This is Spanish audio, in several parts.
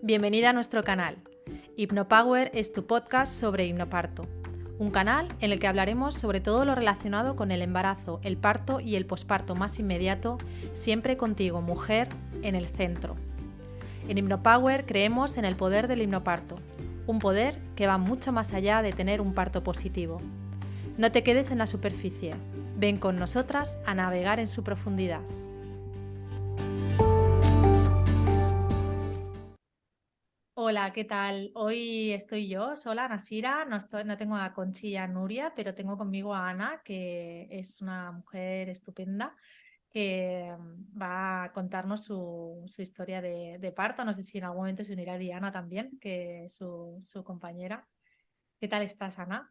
Bienvenida a nuestro canal. HipnoPower es tu podcast sobre hipnoparto, un canal en el que hablaremos sobre todo lo relacionado con el embarazo, el parto y el posparto más inmediato, siempre contigo, mujer, en el centro. En HipnoPower creemos en el poder del hipnoparto, un poder que va mucho más allá de tener un parto positivo. No te quedes en la superficie, ven con nosotras a navegar en su profundidad. Hola, ¿qué tal? Hoy estoy yo sola, Nasira, no tengo a Conchi y a Nuria, pero tengo conmigo a Ana, que es una mujer estupenda, que va a contarnos su historia de parto. No sé si en algún momento se unirá Diana también, que es su compañera. ¿Qué tal estás, Ana?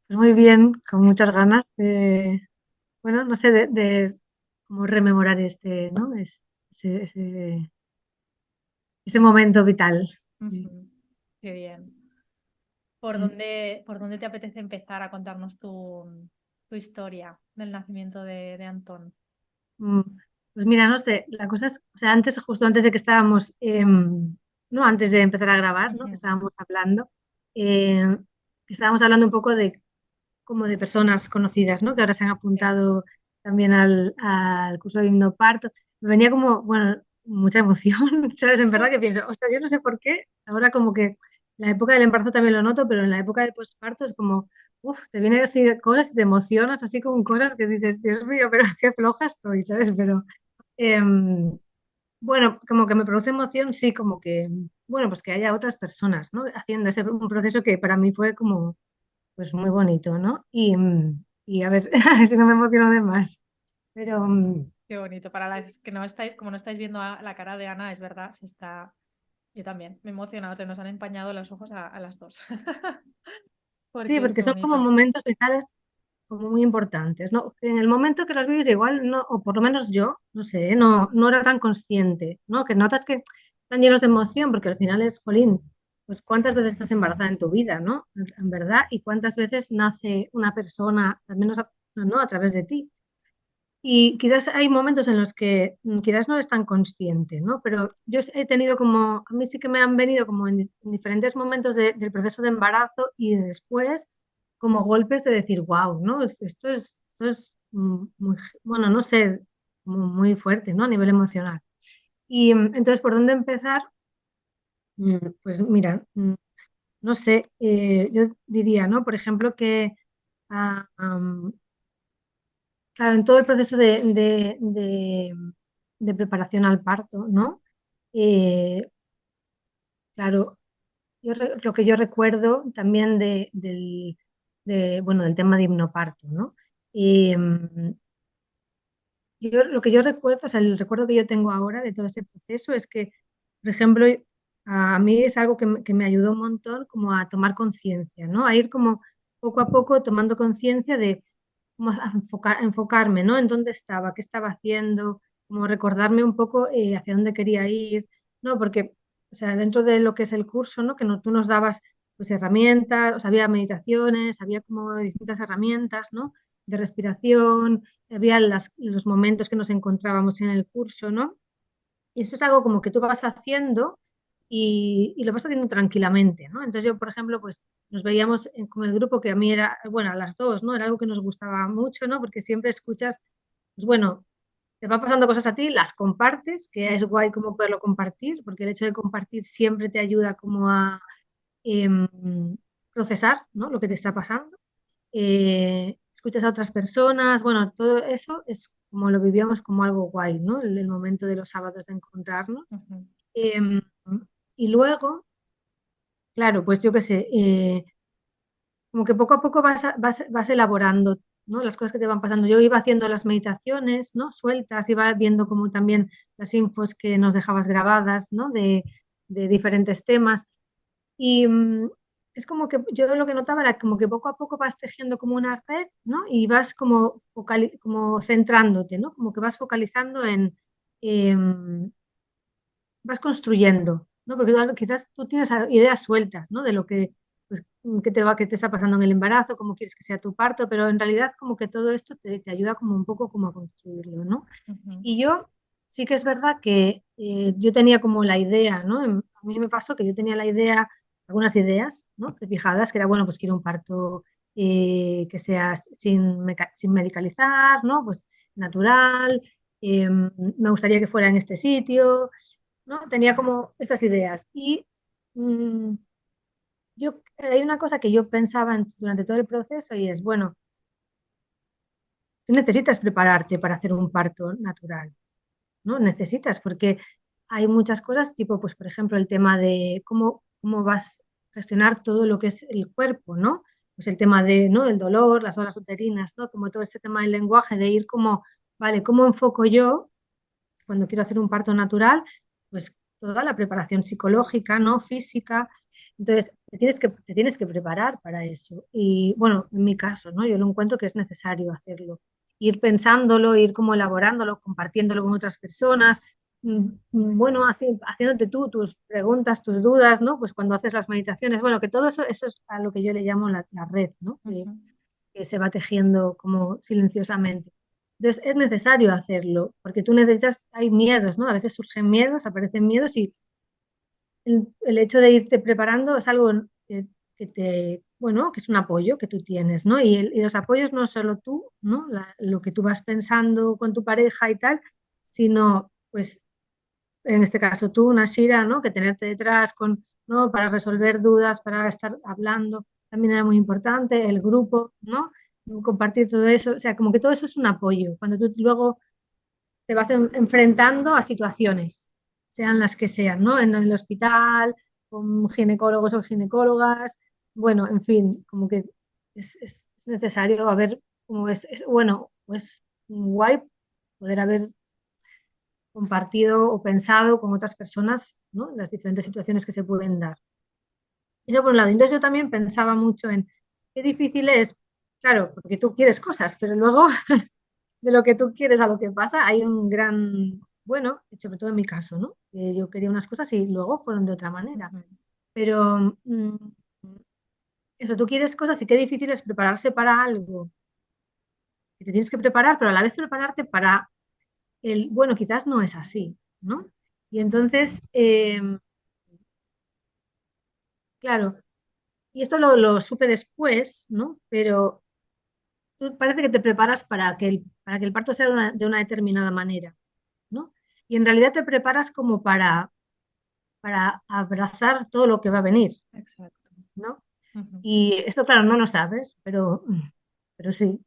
Pues muy bien, con muchas ganas bueno, no sé, de cómo rememorar ¿no? Ese momento vital. Sí. Ujú. Qué bien. Mm. Por dónde te apetece empezar a contarnos tu historia del nacimiento de Antón? Mm. Pues mira, no sé, la cosa es, o sea, antes, justo antes de que estábamos, no, antes de empezar a grabar, ¿no? Que Ujú. eh, estábamos hablando un poco de como de personas conocidas, ¿no? Que ahora se han Sí. apuntado también al curso de himnoparto. Me venía como, bueno, mucha emoción, ¿sabes? En verdad que pienso, ostras, yo no sé por qué, ahora como que la época del embarazo también lo noto, pero en la época del posparto es como, uff, te vienen así cosas y te emocionas así con cosas que dices, Dios mío, pero qué floja estoy, ¿sabes? Pero, em, bueno, como que me produce emoción, sí, como que, bueno, pues que haya otras personas, ¿no? Haciendo ese un proceso que para mí fue como pues muy bonito, ¿no? Y a ver si no me emociono de más. Pero Qué bonito. Para las que no estáis, como no estáis viendo la cara de Ana, es verdad, se está. Yo también, me he emocionado, se nos han empañado los ojos a las dos. sí, Porque es porque son como bonito. momentos vitales como muy importantes, ¿no? En el momento que los vives igual, no, o por lo menos yo, no sé, no era tan consciente, ¿no? Que notas que están llenos de emoción, porque al final es, jolín, pues cuántas veces estás embarazada en tu vida, ¿no? En verdad, y cuántas veces nace una persona, al menos, ¿no? A través de ti. Y quizás hay momentos en los que quizás no eres tan consciente, ¿no? Pero yo he tenido como, a mí sí que me han venido como en diferentes momentos del proceso de embarazo y después como golpes de decir, wow, ¿no? Esto es muy, bueno, no sé, muy fuerte, ¿no? A nivel emocional. Y entonces, ¿por dónde empezar? Pues mira, no sé, yo diría, ¿no? Por ejemplo, que ah, claro, en todo el proceso de preparación al parto, ¿no? Eh, claro, lo que yo recuerdo también bueno, del tema de hipnoparto, ¿no? Eh, lo que yo recuerdo, o sea, el recuerdo que yo tengo ahora de todo ese proceso es que, por ejemplo, a mí es algo que me ayudó un montón como a tomar conciencia, ¿no? A ir como poco a poco tomando conciencia de cómo enfocarme, ¿no? En dónde estaba, qué estaba haciendo, como recordarme un poco hacia dónde quería ir, ¿no? Porque, o sea, dentro de lo que es el curso, ¿no? Que tú nos dabas pues herramientas, o sea, había meditaciones, había como distintas herramientas, ¿no? De respiración, había los momentos que nos encontrábamos en el curso, ¿no? Y esto es algo como que tú vas haciendo y lo vas haciendo tranquilamente, ¿no? Entonces yo, por ejemplo, pues nos veíamos con el grupo que a mí era, bueno, a las dos, ¿no? Era algo que nos gustaba mucho, ¿no? Porque siempre escuchas, pues bueno, te van pasando cosas a ti, las compartes, que es Ujú. guay como poderlo compartir, porque el hecho de compartir siempre te ayuda como a em, procesar, ¿no? Lo que te está pasando. Escuchas a otras personas, bueno, todo eso es como lo vivíamos como algo guay, ¿no? El momento de los sábados de encontrarnos. Ujú. Em, y luego, claro, pues yo qué sé, como que poco a poco vas elaborando, ¿no? Las cosas que te van pasando. Yo iba haciendo las meditaciones, ¿no? Sueltas, iba viendo como también las infos que nos dejabas grabadas, ¿no? De diferentes temas. Y es como que yo lo que notaba era como que poco a poco vas tejiendo como una red, ¿no? Y vas como, como centrándote, ¿no? Como que vas focalizando em, vas construyendo, ¿no? Porque quizás tú tienes ideas sueltas, ¿no? De lo que, pues, qué te está pasando en el embarazo, cómo quieres que sea tu parto, pero en realidad como que todo esto te ayuda como un poco como a construirlo, ¿no? Ujú. Y yo sí que es verdad que yo tenía como la idea, ¿no? A mí me pasó que yo tenía la idea, algunas ideas, ¿no? Prefijadas, que era, bueno, pues quiero un parto que sea sin medicalizar, ¿no? Pues natural, me gustaría que fuera en este sitio, ¿no? Tenía como estas ideas. Y mm, hay una cosa que yo pensaba durante todo el proceso y es, bueno, tú necesitas prepararte para hacer un parto natural, ¿no? Necesitas, porque hay muchas cosas, tipo, pues, por ejemplo, el tema de cómo vas a gestionar todo lo que es el cuerpo, ¿no? Pues el tema de, ¿no? El dolor, las horas uterinas, ¿no? Como todo ese tema del lenguaje, de ir como, vale, ¿cómo enfoco yo cuando quiero hacer un parto natural? Pues toda la preparación psicológica, ¿no? Física. Entonces, te tienes que preparar para eso. Y bueno, en mi caso, ¿no? Yo lo encuentro que es necesario hacerlo. Ir pensándolo, ir como elaborándolo, compartiéndolo con otras personas, bueno, haciéndote tú tus preguntas, tus dudas, ¿no? Pues cuando haces las meditaciones, bueno, que todo eso es a lo que yo le llamo la red, ¿no? Ujú. Que se va tejiendo como silenciosamente. Entonces es necesario hacerlo, porque tú necesitas, hay miedos, ¿no? A veces surgen miedos, aparecen miedos y el hecho de irte preparando es algo bueno, que es un apoyo que tú tienes, ¿no? Y los apoyos no solo tú, ¿no? Lo que tú vas pensando con tu pareja y tal, sino, pues, en este caso tú, Nashira, ¿no? Que tenerte detrás ¿no? Para resolver dudas, para estar hablando, también era muy importante, el grupo, ¿no? Compartir todo eso, o sea, como que todo eso es un apoyo, cuando tú luego te vas enfrentando a situaciones, sean las que sean, ¿no? En el hospital, con ginecólogos o ginecólogas, bueno, en fin, como que es necesario haber, como bueno, pues guay poder haber compartido o pensado con otras personas, ¿no? Las diferentes situaciones que se pueden dar. Eso por un lado. Entonces yo también pensaba mucho en qué difícil es, claro, porque tú quieres cosas, pero luego de lo que tú quieres a lo que pasa hay un gran, bueno, sobre todo en mi caso, ¿no? Que yo quería unas cosas y luego fueron de otra manera. Ujú. Pero eso, tú quieres cosas y qué difícil es prepararse para algo que te tienes que preparar, pero a la vez prepararte para bueno, quizás no es así, ¿no? Y Ujú. entonces, claro, y esto lo supe después, ¿no? Pero tú parece que te preparas para que el parto sea de una determinada manera, ¿no? Y en realidad te preparas como para abrazar todo lo que va a venir, Exacto. ¿no? Ujú. Y esto, claro, no lo sabes, pero sí.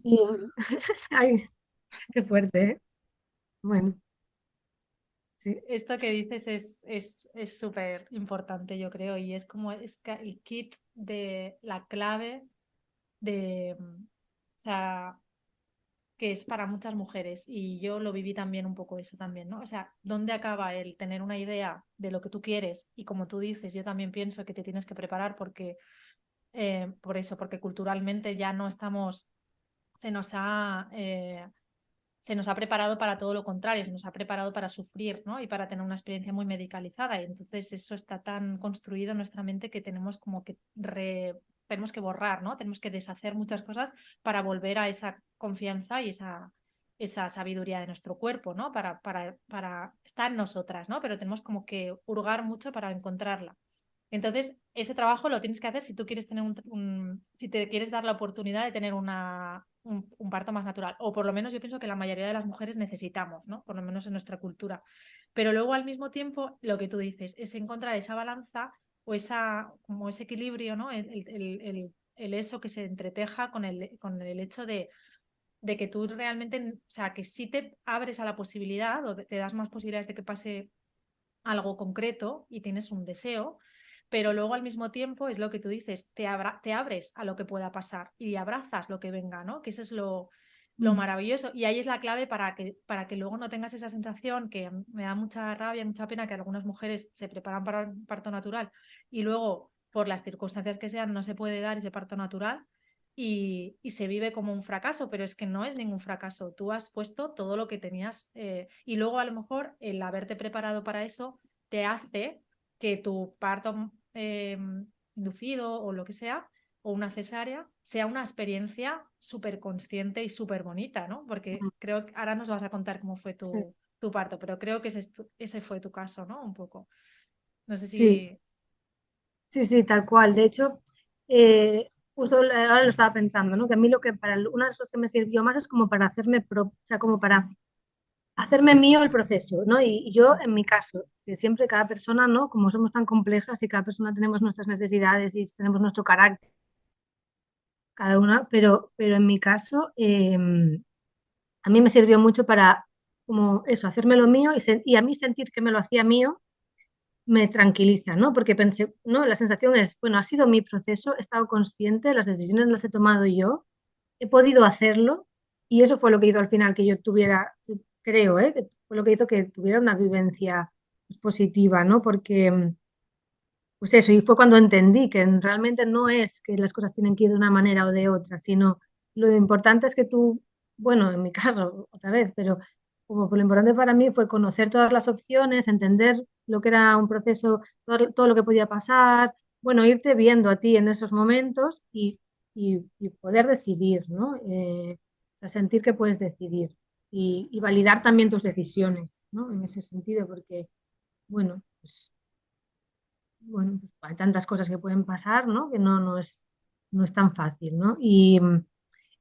Y, ay, qué fuerte, ¿eh? Bueno, sí. Esto que dices es súper importante, yo creo, y es como el kit de la clave de, o sea, que es para muchas mujeres, y yo lo viví también un poco eso también, ¿no? O sea, ¿dónde acaba el tener una idea de lo que tú quieres? Y como tú dices, yo también pienso que te tienes que preparar porque, por eso, porque culturalmente ya no estamos, se nos ha... se nos ha preparado para todo lo contrario, se nos ha preparado para sufrir, ¿no? Y para tener una experiencia muy medicalizada. Y entonces eso está tan construido en nuestra mente que tenemos como que tenemos que borrar, ¿no? Tenemos que deshacer muchas cosas para volver a esa confianza y esa sabiduría de nuestro cuerpo, ¿no? Para estar en nosotras, ¿no? Pero tenemos como que hurgar mucho para encontrarla. Entonces, ese trabajo lo tienes que hacer si tú quieres tener si te quieres dar la oportunidad de tener un parto más natural. O por lo menos yo pienso que la mayoría de las mujeres necesitamos, ¿no? Por lo menos en nuestra cultura. Pero luego al mismo tiempo, lo que tú dices, es encontrar esa balanza o como ese equilibrio, ¿no? El eso que se entreteja con el hecho de que tú realmente, o sea, que si te abres a la posibilidad o te das más posibilidades de que pase algo concreto y tienes un deseo, pero luego al mismo tiempo es lo que tú dices, te abres a lo que pueda pasar y abrazas lo que venga, ¿no? Que eso es lo Mm. maravilloso. Y ahí es la clave para que luego no tengas esa sensación que me da mucha rabia, mucha pena que algunas mujeres se preparan para un parto natural y luego, por las circunstancias que sean, no se puede dar ese parto natural. Y se vive como un fracaso, pero es que no es ningún fracaso. Tú has puesto todo lo que tenías y luego a lo mejor el haberte preparado para eso te hace que tu parto inducido o lo que sea o una cesárea sea una experiencia súper consciente y súper bonita, ¿no? Porque creo que ahora nos vas a contar cómo fue Sí, tu parto, pero creo que ese fue tu caso, ¿no? Un poco. No sé sí, si... sí, sí, tal cual. De hecho, justo ahora lo estaba pensando, ¿no? Que a mí lo que una de las cosas que me sirvió más es como para o sea, como para hacerme mío el proceso, ¿no? Y yo, en mi caso, que siempre cada persona, ¿no? Como somos tan complejas y cada persona tenemos nuestras necesidades y tenemos nuestro carácter, cada una, pero en mi caso, a mí me sirvió mucho para, como eso, hacérmelo mío y a mí sentir que me lo hacía mío me tranquiliza, ¿no? Porque pensé, no, la sensación es, bueno, ha sido mi proceso, he estado consciente, las decisiones las he tomado yo, he podido hacerlo y eso fue lo que hizo al final que yo tuviera, creo, que fue lo que hizo que tuviera una vivencia pues, positiva, ¿no? Porque, pues eso, y fue cuando entendí que realmente no es que las cosas tienen que ir de una manera o de otra, sino lo importante es que tú, bueno, en mi caso, otra vez, pero como lo importante para mí fue conocer todas las opciones, entender lo que era un proceso, todo lo que podía pasar, bueno, irte viendo a ti en esos momentos y poder decidir, ¿no? O sea, sentir que puedes decidir y validar también tus decisiones, ¿no? En ese sentido, porque, bueno, pues bueno, pues hay tantas cosas que pueden pasar, ¿no? Que no es tan fácil, ¿no? Y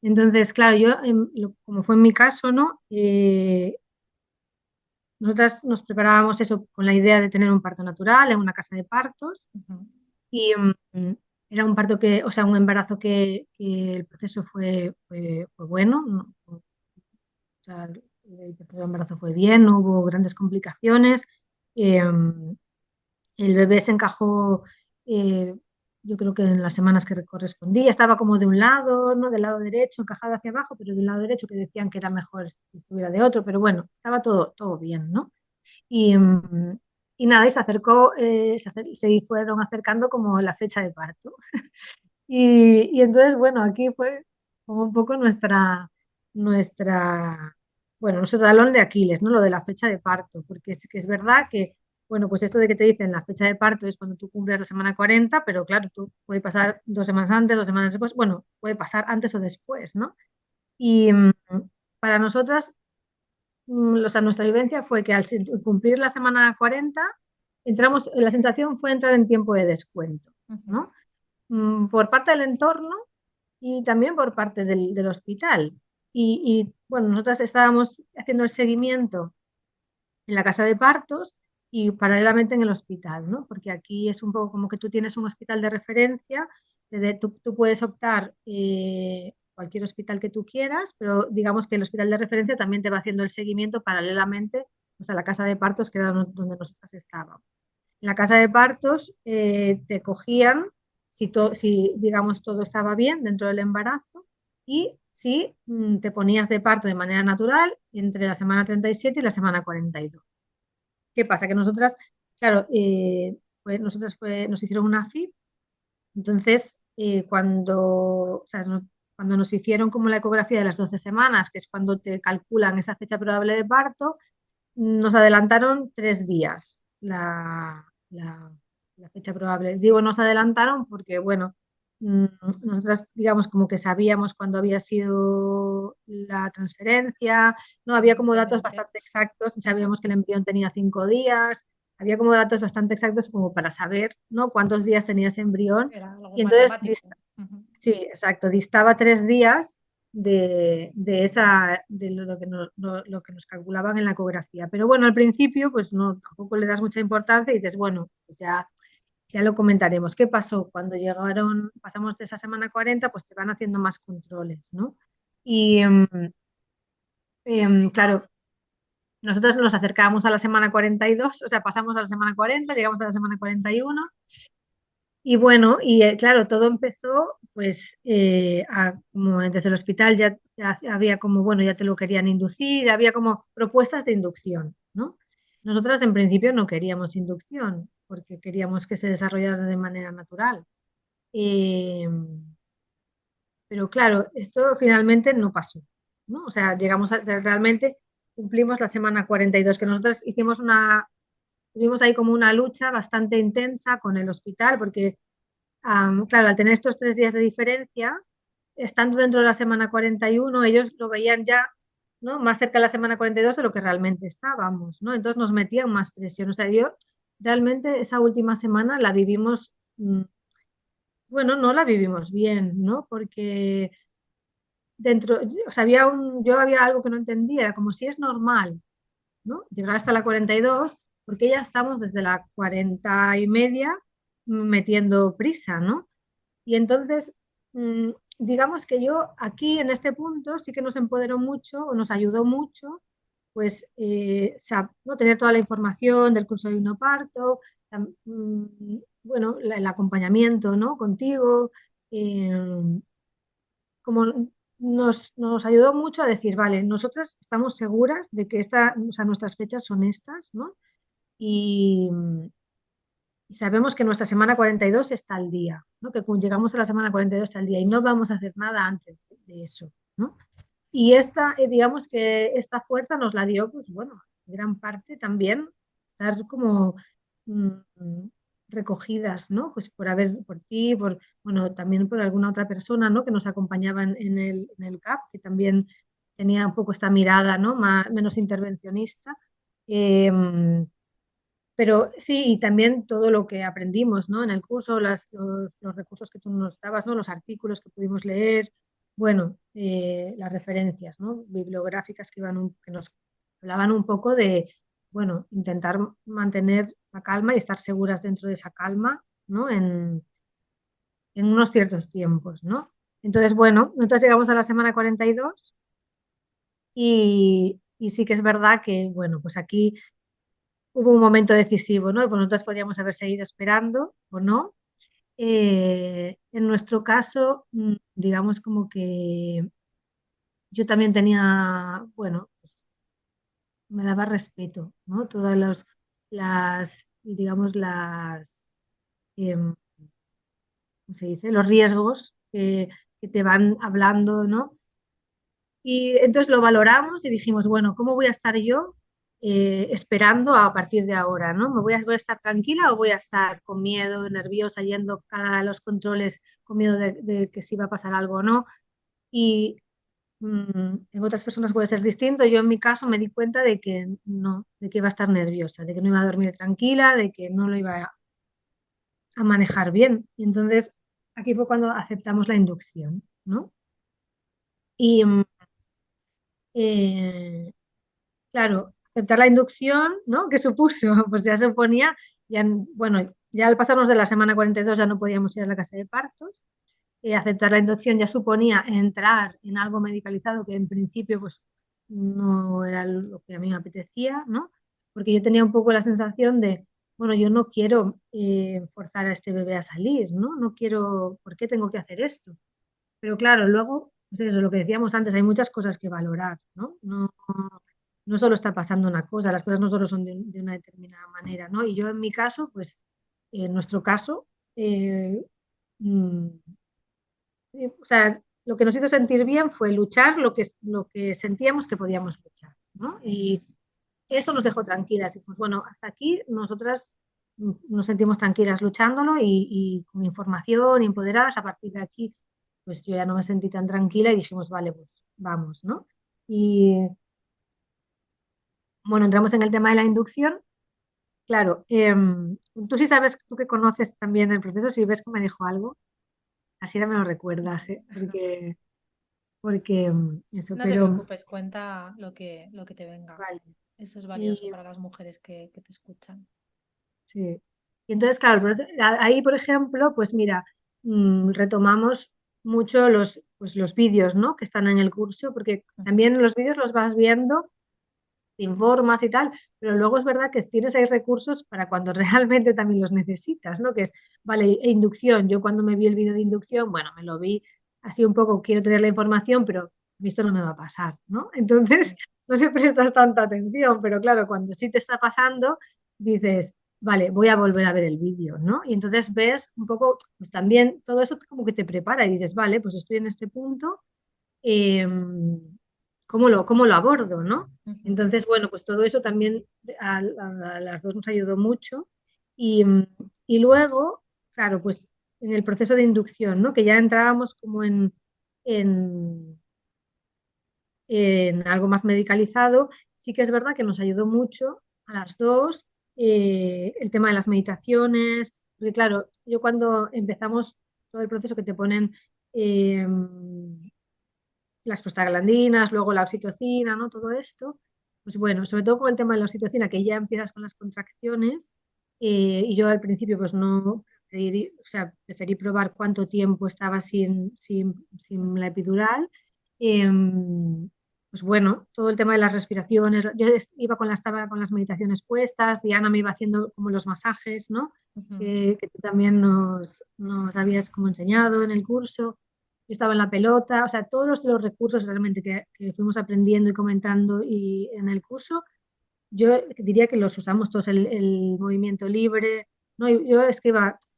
entonces, claro, yo, como fue en mi caso, ¿no? Nosotras nos preparábamos eso con la idea de tener un parto natural en una casa de partos Ujú, y era un parto que, o sea, un embarazo que el proceso fue bueno, ¿no? O sea, el proceso de embarazo fue bien, no hubo grandes complicaciones. eh, El bebé se encajó, eh, yo creo que en las semanas que correspondía, estaba como de un lado, ¿no? Del lado derecho, encajado hacia abajo, pero del lado derecho que decían que era mejor que estuviera de otro, pero bueno, estaba todo bien, ¿no? Y, y nada, y se acercó, se fueron acercando como la fecha de parto. Y entonces, bueno, aquí fue como un poco nuestra, bueno, nuestro talón de Aquiles, ¿no? Lo de la fecha de parto, porque es que es verdad que, bueno, pues esto de que te dicen la fecha de parto es cuando tú cumples la semana 40, pero claro, tú puede pasar 2 semanas antes, 2 semanas después, bueno, puede pasar antes o después, ¿no? Y para nosotras, o sea, nuestra vivencia fue que al cumplir la semana 40, entramos, la sensación fue entrar en tiempo de descuento, ujú. ¿no? Por parte del entorno y también por parte del hospital. Bueno, nosotras estábamos haciendo el seguimiento en la casa de partos y paralelamente en el hospital, ¿no? Porque aquí es un poco como que tú tienes un hospital de referencia, tú puedes optar cualquier hospital que tú quieras, pero digamos que el hospital de referencia también te va haciendo el seguimiento paralelamente pues, a la casa de partos que era donde nosotras estábamos. En la casa de partos te cogían si, digamos, todo estaba bien dentro del embarazo y si te ponías de parto de manera natural entre la semana 37 y la semana 42. ¿Qué pasa? Que nosotras, claro, nos hicieron una FIB, entonces o sea, cuando nos hicieron como la ecografía de las 12 semanas, que es cuando te calculan esa fecha probable de parto, nos adelantaron 3 días la fecha probable. Digo, nos adelantaron porque, bueno, mm, nosotras, digamos, como que sabíamos cuándo había sido la transferencia, no había como datos Evidentemente. bastante exactos, y Ujú. sabíamos que el embrión tenía 5 días, había como datos bastante exactos como para saber, ¿no? Cuántos días tenía ese embrión. Era algo Y entonces matemático. Ujú. sí, exacto. Distaba 3 días de lo que nos calculaban en la ecografía. Pero bueno, al principio, pues no, tampoco le das mucha importancia y dices, bueno, pues ya lo comentaremos. ¿Qué pasó? Cuando pasamos de esa semana 40, pues te van haciendo más controles, ¿no? Y claro, nosotros nos acercábamos a la semana 42, o sea, pasamos a la semana 40, llegamos a la semana 41. Y bueno, claro, todo empezó pues como desde el hospital ya había como, bueno, ya te lo querían inducir, había como propuestas de inducción, ¿no? Nosotras en principio no queríamos inducción porque queríamos que se desarrollara de manera natural. Eh, pero claro, esto finalmente no pasó, ¿no? O sea, realmente cumplimos la semana 42, que nosotros tuvimos ahí como una lucha bastante intensa con el hospital porque claro, al tener estos 3 días de diferencia, estando dentro de la semana 41, ellos lo veían ya, ¿no? Más cerca de la semana 42 de lo que realmente estábamos, ¿no? Entonces nos metían más presión. O sea, yo realmente esa última semana la vivimos, bueno, no la vivimos bien, ¿no? Porque dentro, o sea, yo había algo que no entendía, era como si es normal, ¿no? Llegar hasta la 42, porque ya estamos desde la 40 y media metiendo prisa, ¿no? Y entonces, mm, digamos que yo aquí en este punto sí que nos empoderó mucho o nos ayudó mucho, pues, ¿no? Tener toda la información del curso de hipnoparto, bueno, el acompañamiento, ¿no? Contigo, eh, como nos ayudó mucho a decir, vale, nosotras estamos seguras de que o sea, nuestras fechas son estas, ¿no? Y, y sabemos que nuestra semana 42 está al día, ¿no? Que cuando llegamos a la semana 42 está al día y no vamos a hacer nada antes de eso, ¿no? Y digamos que esta fuerza nos la dio, pues bueno, en gran parte también estar como mm, recogidas, ¿no? Pues por ti, bueno, también por alguna otra persona, ¿no? Que nos acompañaba en el CAP, que también tenía un poco esta mirada, ¿no? Menos intervencionista. Eh, pero sí, y también todo lo que aprendimos, ¿no? En el curso, los recursos que tú nos dabas, ¿no? Los artículos que pudimos leer, bueno, las referencias, ¿no? Bibliográficas que nos hablaban un poco de, bueno, intentar mantener la calma y estar seguras dentro de esa calma, ¿no? En unos ciertos tiempos, ¿no? Entonces, bueno, nosotros llegamos a la semana 42 y sí que es verdad que, bueno, pues aquí hubo un momento decisivo, ¿no? Pues nosotros podríamos haber seguido esperando o no. En nuestro caso, digamos como que yo también tenía, bueno, pues me daba respeto, ¿no? Todas digamos, ¿cómo se dice? Los riesgos que te van hablando, ¿no? Y entonces lo valoramos y dijimos, bueno, ¿cómo voy a estar yo esperando a partir de ahora, ¿no? ¿Voy a estar tranquila o voy a estar con miedo, nerviosa, yendo a los controles con miedo de que si va a pasar algo o no? Y en otras personas puede ser distinto. Yo en mi caso me di cuenta de que no, de que iba a estar nerviosa, de que no iba a dormir tranquila, de que no lo iba a manejar bien. Y entonces aquí fue cuando aceptamos la inducción, ¿no? Y eh, claro, aceptar la inducción, ¿no? ¿Qué supuso? Pues ya suponía, ya, bueno, ya al pasarnos de la semana 42 ya no podíamos ir a la casa de partos. Aceptar la inducción ya suponía entrar en algo medicalizado que en principio pues no era lo que a mí me apetecía, ¿no? Porque yo tenía un poco la sensación de, bueno, yo no quiero forzar a este bebé a salir, ¿no? No quiero, ¿por qué tengo que hacer esto? Pero claro, luego, pues eso, lo que decíamos antes, hay muchas cosas que valorar, ¿no? No solo está pasando una cosa, las cosas no solo son de una determinada manera, ¿no? Y yo en mi caso, pues en nuestro caso, eh, mm, o sea, lo que nos hizo sentir bien fue luchar lo que sentíamos que podíamos luchar, ¿no? Y eso nos dejó tranquilas. Dijimos, bueno, hasta aquí nosotras nos sentimos tranquilas luchándolo y con información, empoderadas. A partir de aquí, pues yo ya no me sentí tan tranquila y dijimos, vale, pues vamos, ¿no? Y bueno, entramos en el tema de la inducción. Claro, tú sí sabes, tú que conoces también el proceso, si ves que me dijo algo, así ahora me lo recuerdas, Vale. ¿eh? Porque eso, No te pero preocupes, cuenta lo que te venga. vale. Eso es valioso Y para las mujeres que te escuchan. sí. Y entonces, claro, ahí, por ejemplo, pues mira, retomamos mucho pues los vídeos, ¿no? Que están en el curso, porque también los vídeos los vas viendo, te informas y tal, pero luego es verdad que tienes ahí recursos para cuando realmente también los necesitas, ¿no? Que es, vale, inducción. Yo cuando me vi el vídeo de inducción, bueno, me lo vi así un poco, quiero tener la información, pero a mí esto no me va a pasar, ¿no? Entonces, no le prestas tanta atención, pero claro, cuando sí te está pasando, dices, vale, voy a volver a ver el vídeo, ¿no? Y entonces ves un poco, pues también todo eso como que te prepara y dices, vale, pues estoy en este punto, eh, ¿cómo lo abordo, ¿no? Ujú. Entonces, bueno, pues todo eso también a las dos nos ayudó mucho. Y, y luego, claro, pues en el proceso de inducción, ¿no? Que ya entrábamos como en, en algo más medicalizado. Sí que es verdad que nos ayudó mucho a las dos el tema de las meditaciones, porque claro, yo cuando empezamos todo el proceso que te ponen eh, las prostaglandinas, luego la oxitocina, ¿no? Todo esto, pues bueno, sobre todo con el tema de la oxitocina, que ya empiezas con las contracciones, y yo al principio pues no, o sea, preferí probar cuánto tiempo estaba sin la epidural. Pues bueno, todo el tema de las respiraciones, yo estaba con las meditaciones puestas, Diana me iba haciendo como los masajes, ¿no? Ujú, Que tú también nos habías como enseñado en el curso. Yo estaba en la pelota, o sea, todos los recursos realmente que fuimos aprendiendo y comentando y en el curso, yo diría que los usamos todos, el movimiento libre, ¿no? Yo es que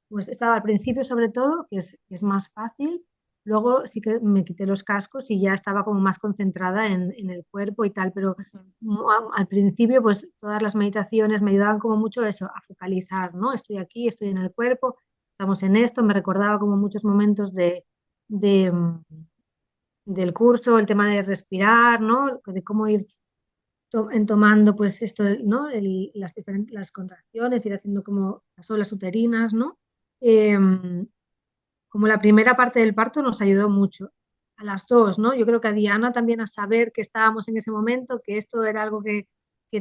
pues estaba al principio sobre todo, que es más fácil, luego sí que me quité los cascos y ya estaba como más concentrada en el cuerpo y tal, pero ujú, al principio pues todas las meditaciones me ayudaban como mucho eso, a focalizar, ¿no? Estoy aquí, estoy en el cuerpo, estamos en esto, me recordaba como muchos momentos de, del curso, el tema de respirar, ¿no? De cómo ir tomando pues esto, ¿no? Las diferentes las contracciones, ir haciendo como las olas uterinas, ¿no? Eh, como la primera parte del parto nos ayudó mucho. A las dos, ¿no? Yo creo que a Diana también a saber que estábamos en ese momento, que esto era algo que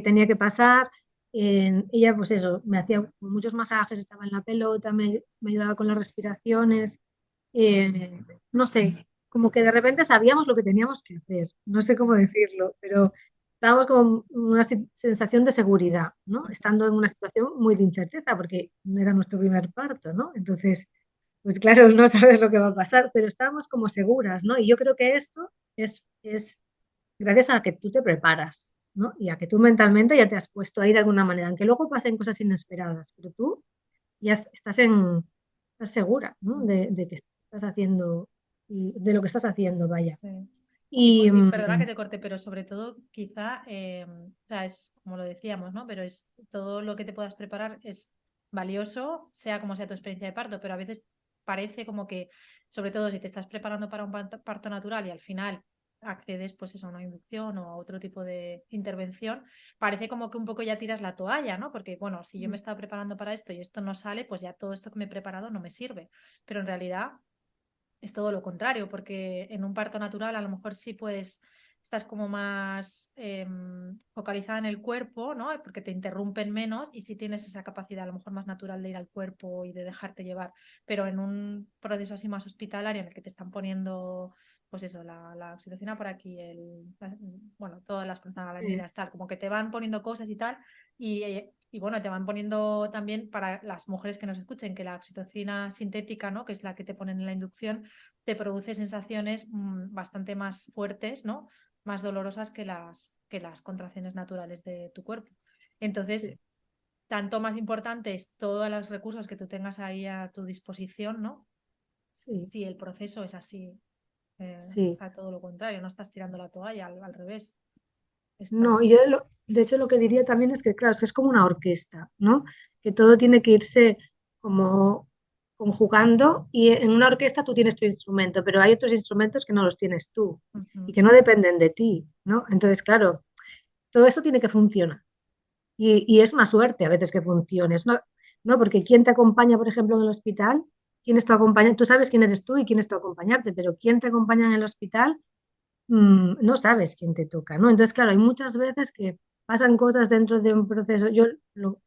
tenía que pasar. Ella, pues eso, me hacía muchos masajes, estaba en la pelota, me ayudaba con las respiraciones. Eh, no sé, como que de repente sabíamos lo que teníamos que hacer. No sé cómo decirlo, pero estábamos con una sensación de seguridad, ¿no? Estando en una situación muy de incerteza, porque no era nuestro primer parto, ¿no? Entonces pues claro, no sabes lo que va a pasar, pero estábamos como seguras, ¿no? Y yo creo que esto es gracias a que tú te preparas, ¿no? Y a que tú mentalmente ya te has puesto ahí de alguna manera, aunque luego pasen cosas inesperadas, pero tú ya estás segura, ¿no? ujú. De que estás haciendo, de lo que estás haciendo, vaya. Sí. Y Y perdona que te corte, pero sobre todo quizá, o sea, es como lo decíamos, ¿no? Pero es todo lo que te puedas preparar es valioso, sea como sea tu experiencia de parto, pero a veces parece como que, sobre todo si te estás preparando para un parto natural y al final accedes pues eso, a una inducción o a otro tipo de intervención, parece como que un poco ya tiras la toalla, ¿no? Porque bueno, si yo me estaba preparando para esto y esto no sale, pues ya todo esto que me he preparado no me sirve. Pero en realidad es todo lo contrario, porque en un parto natural a lo mejor sí puedes, estás como más focalizada en el cuerpo, ¿no? Porque te interrumpen menos y sí tienes esa capacidad a lo mejor más natural de ir al cuerpo y de dejarte llevar. Pero en un proceso así más hospitalario en el que te están poniendo, pues eso, la oxitocina por aquí, bueno, todas las eh, prostaglandinas, tal, como que te van poniendo cosas y tal. Y bueno, te van poniendo también para las mujeres que nos escuchen que la oxitocina sintética, ¿no? Que es la que te ponen en la inducción, te produce sensaciones bastante más fuertes, ¿no? Más dolorosas que las contracciones naturales de tu cuerpo. Entonces, sí, tanto más importante es todos los recursos que tú tengas ahí a tu disposición, ¿no? sí, Si el proceso es así, o sí. sea, todo lo contrario, no estás tirando la toalla, al revés, No, y estás... yo de hecho lo que diría también es que, claro, es como una orquesta, ¿no? Que todo tiene que irse como conjugando y en una orquesta tú tienes tu instrumento, pero hay otros instrumentos que no los tienes tú y Ujú, que no dependen de ti, ¿no? Entonces, claro, todo eso tiene que funcionar y es una suerte a veces que funcione, ¿no? Porque ¿quién te acompaña, por ejemplo, en el hospital? ¿Quién es tu acompañante? Tú sabes quién eres tú y quién es tu acompañante, pero ¿quién te acompaña en el hospital? No sabes quién te toca, ¿no? Entonces, claro, hay muchas veces que pasan cosas dentro de un proceso,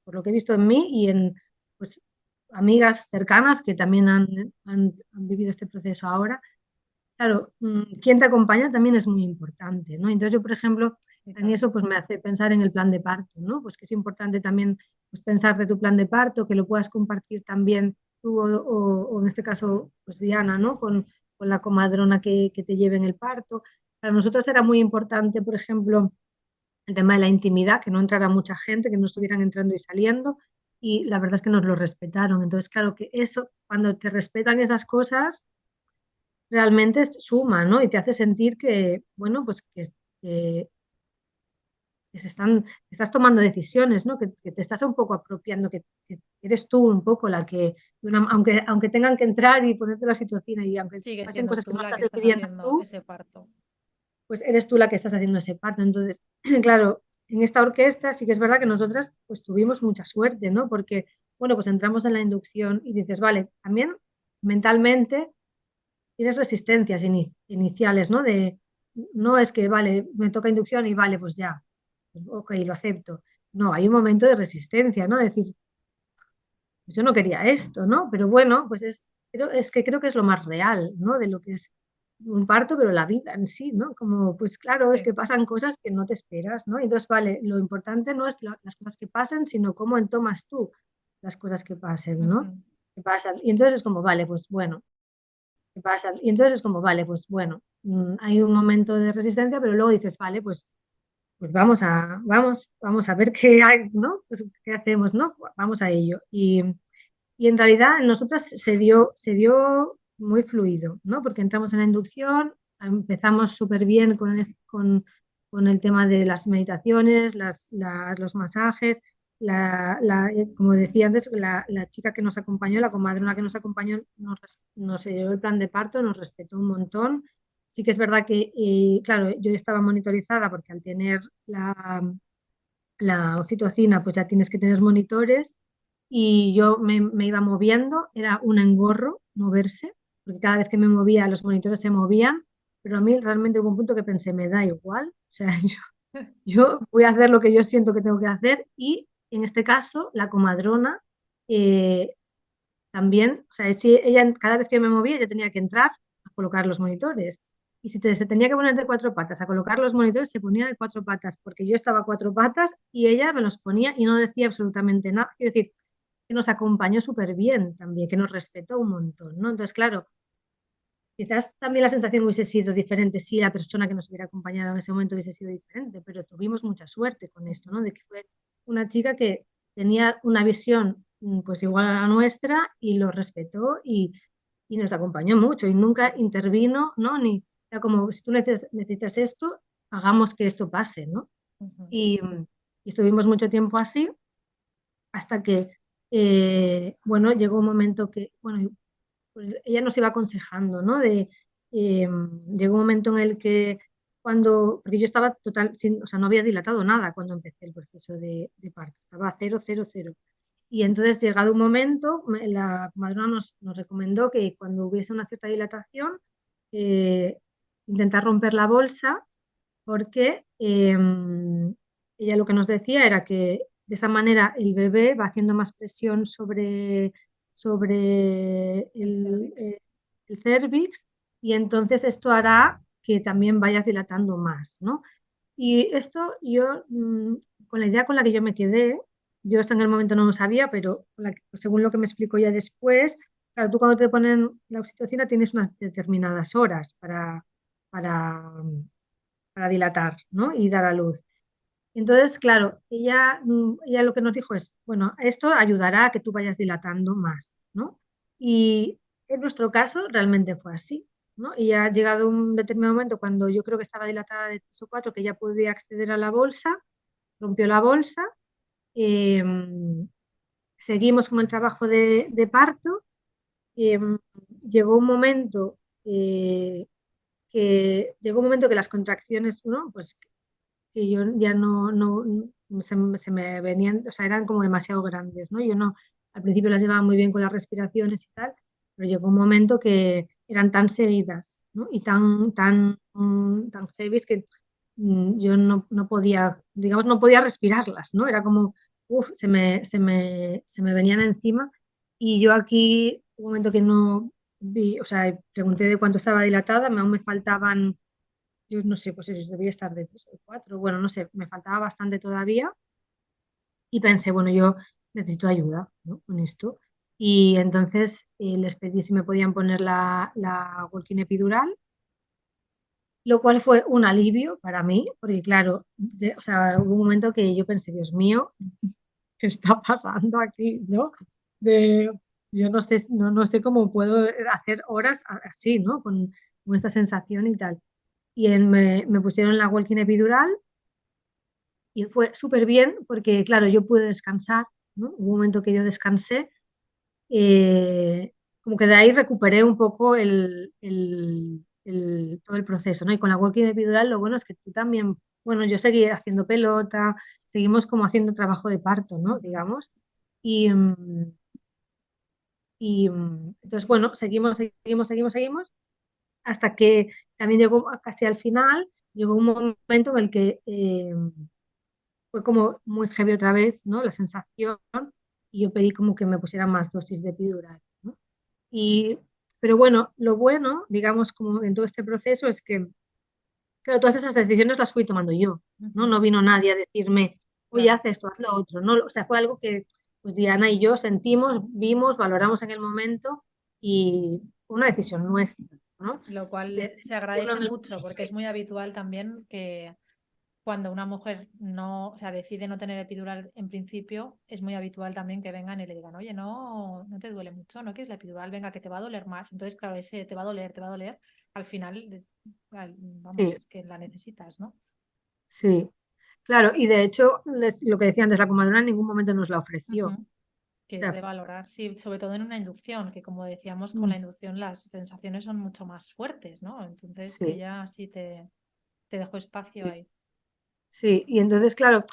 por lo que he visto en mí y en pues, amigas cercanas que también han vivido este proceso ahora, claro, quién te acompaña también es muy importante, ¿no? Entonces yo, por ejemplo, y en eso tanto. pues me hace pensar en el plan de parto, ¿no? Pues que es importante también pues, pensar de tu plan de parto, que lo puedas compartir también tú o en este caso, pues Diana, ¿no? Con la comadrona que te lleve en el parto. Para nosotros era muy importante, por ejemplo, el tema de la intimidad, que no entrara mucha gente, que no estuvieran entrando y saliendo, y la verdad es que nos lo respetaron. Entonces, claro que eso, cuando te respetan esas cosas, realmente suma, ¿no? Y te hace sentir que, bueno, pues que, estás tomando decisiones, ¿no? Que te estás un poco apropiando, que eres tú un poco la que, aunque tengan que entrar y ponerte la situación y aunque Sigue pasen siendo cosas que tú no la que estás estás decidiendo haciendo tú, ese parto. pues eres tú la que estás haciendo ese parto. Entonces, claro, en esta orquesta sí que es verdad que nosotras pues tuvimos mucha suerte, ¿no? Porque, bueno, pues entramos en la inducción y dices, vale, también mentalmente tienes resistencias iniciales, ¿no? No es que, vale, me toca inducción y vale, pues ya, pues, ok, lo acepto. No, hay un momento de resistencia, ¿no? Decir, pues yo no quería esto, ¿no? Pero bueno, pues es que creo que es lo más real, ¿no? De lo que es un parto, pero la vida en sí, ¿no? Como, pues claro, es Sí. que pasan cosas que no te esperas, ¿no? Entonces, vale, lo importante no es las cosas que pasan, sino cómo tomas tú las cosas que pasen, ¿no? Ujú. Que pasan. Y entonces es como, vale, pues bueno, ¿qué pasa? Y entonces es como, vale, pues bueno, hay un momento de resistencia, pero luego dices, vale, pues vamos a ver qué hay, ¿no? Pues, ¿qué hacemos, no? Vamos a ello. Y en realidad en nosotras se dio muy fluido, ¿no? Porque entramos en la inducción, empezamos súper bien con el tema de las meditaciones, los masajes, como decía antes, la chica que nos acompañó, la comadrona que nos acompañó, nos llevó el plan de parto, nos respetó un montón. Sí que es verdad que, claro, yo estaba monitorizada porque al tener la oxitocina, pues ya tienes que tener monitores y yo me iba moviendo, era un engorro moverse, porque cada vez que me movía los monitores se movían, pero a mí realmente hubo un punto que pensé, me da igual, o sea, yo voy a hacer lo que yo siento que tengo que hacer y en este caso la comadrona eh, también, o sea, si ella cada vez que me movía ella tenía que entrar a colocar los monitores. Y si se tenía que poner de cuatro patas a colocar los monitores, se ponía de cuatro patas, porque yo estaba a cuatro patas y ella me los ponía y no decía absolutamente nada. Quiero decir, que nos acompañó súper bien también, que nos respetó un montón, ¿no? Entonces, claro, quizás también la sensación hubiese sido diferente si la persona que nos hubiera acompañado en ese momento hubiese sido diferente, pero tuvimos mucha suerte con esto, ¿no? De que fue una chica que tenía una visión pues igual a la nuestra y lo respetó y nos acompañó mucho y nunca intervino, ¿no? Ni era como, si tú necesitas esto, hagamos que esto pase, ¿no? Ujú. Y estuvimos mucho tiempo así hasta que, bueno, llegó un momento que, bueno, pues ella nos iba aconsejando, ¿no? Llegó un momento en el que porque yo estaba o sea, no había dilatado nada cuando empecé el proceso de parto, estaba cero, cero, cero. Y entonces, llegado un momento, la madrona nos recomendó que cuando hubiese una cierta dilatación, eh, intentar romper la bolsa, porque ella lo que nos decía era que de esa manera el bebé va haciendo más presión sobre El cervix. el cérvix y entonces esto hará que también vayas dilatando más, ¿no? Y esto yo, con la idea con la que yo me quedé, yo esto en el momento no lo sabía, pero según lo que me explicó ya después, claro, tú cuando te ponen la oxitocina tienes unas determinadas horas para, para dilatar, ¿no? Y dar a luz. Entonces, claro, ella lo que nos dijo es, bueno, esto ayudará a que tú vayas dilatando más, ¿no? Y en nuestro caso realmente fue así, ¿no? Y ha llegado un determinado momento cuando yo creo que estaba dilatada de 3 o 4, que ya podía acceder a la bolsa, rompió la bolsa, eh, seguimos con el trabajo de parto, eh, llegó un momento llegó un momento que las contracciones, ¿no? Pues que yo ya se me venían, o sea, eran como demasiado grandes, ¿no? Yo no, al principio las llevaba muy bien con las respiraciones y tal, pero llegó un momento que eran tan seguidas, ¿no? Y tan heavy que yo no podía, digamos, no podía respirarlas, ¿no? Era como, uff, se me venían encima y yo aquí, un momento que no vi, o sea, pregunté de cuánto estaba dilatada, aún me faltaban, yo no sé, pues eso, debía estar de 3 o 4, bueno, no sé, me faltaba bastante todavía y pensé, bueno, yo necesito ayuda, ¿no? Con esto. Y entonces les pedí si me podían poner la Walking epidural, lo cual fue un alivio para mí, porque claro, o sea, hubo un momento que yo pensé, Dios mío, ¿qué está pasando aquí? ¿No? De, yo no sé cómo puedo hacer horas así, ¿no? Con esta sensación y tal. Y me pusieron la Walking epidural Y fue súper bien porque, claro, yo pude descansar, ¿no? Hubo un momento que yo descansé, eh, como que de ahí recuperé un poco todo el proceso, ¿no? Y con la walking epidural lo bueno es que tú también, bueno, yo seguí haciendo pelota, seguimos como haciendo trabajo de parto, ¿no? Ujú. Digamos. Y, entonces, bueno, seguimos, hasta que también llegó casi al final, llegó un momento en el que fue como muy heavy otra vez, ¿no? La sensación, y yo pedí como que me pusieran más dosis de epidural, ¿no? Y, pero bueno, lo bueno, digamos, como en todo este proceso es que, claro, todas esas decisiones las fui tomando yo, ¿no? Ujú. No vino nadie a decirme, oye, Claro, haz esto, haz lo otro, ¿no? O sea, fue algo que, pues Diana y yo sentimos, vimos, valoramos en el momento y fue una decisión nuestra, ¿no? lo cual De- se agradece uno- mucho porque es muy habitual también que cuando una mujer no, o sea, decide no tener epidural en principio, es muy habitual también que vengan y le digan, oye, no, no te duele mucho, no quieres la epidural, venga, que te va a doler más. Entonces, claro, ese te va a doler, al final, vamos, sí, es que la necesitas, ¿no? sí, claro, y de hecho, lo que decía antes, la comadrona en ningún momento nos la ofreció. O Ujú. Que es sea, de valorar, sí, sobre todo en una inducción, que como decíamos, con mm, la inducción las sensaciones son mucho más fuertes, ¿no? Entonces, que sí, ella sí te dejó espacio sí, ahí. sí. Y entonces, claro,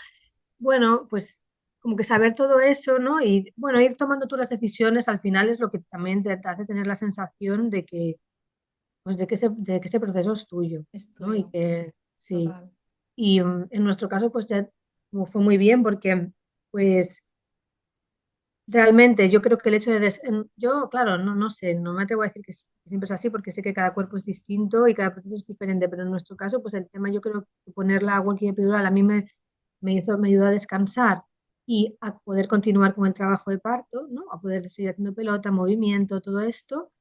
bueno, pues como que saber todo eso, ¿no? Y bueno, ir tomando tú las decisiones al final es lo que también te hace tener la sensación de que, pues de que ese proceso es tuyo, Es ¿no? Y tuyo, que sí. total. Y en nuestro caso, pues ya como fue muy bien porque, pues realmente yo creo que el hecho de... yo, claro, no sé, no me atrevo a decir que siempre es así porque sé que cada cuerpo es distinto y cada proceso es diferente, pero en nuestro caso, pues el tema yo creo que poner la walking epidural a mí me ayudó a descansar y a poder continuar con el trabajo de parto, ¿no? A poder seguir haciendo pelota, movimiento, todo esto.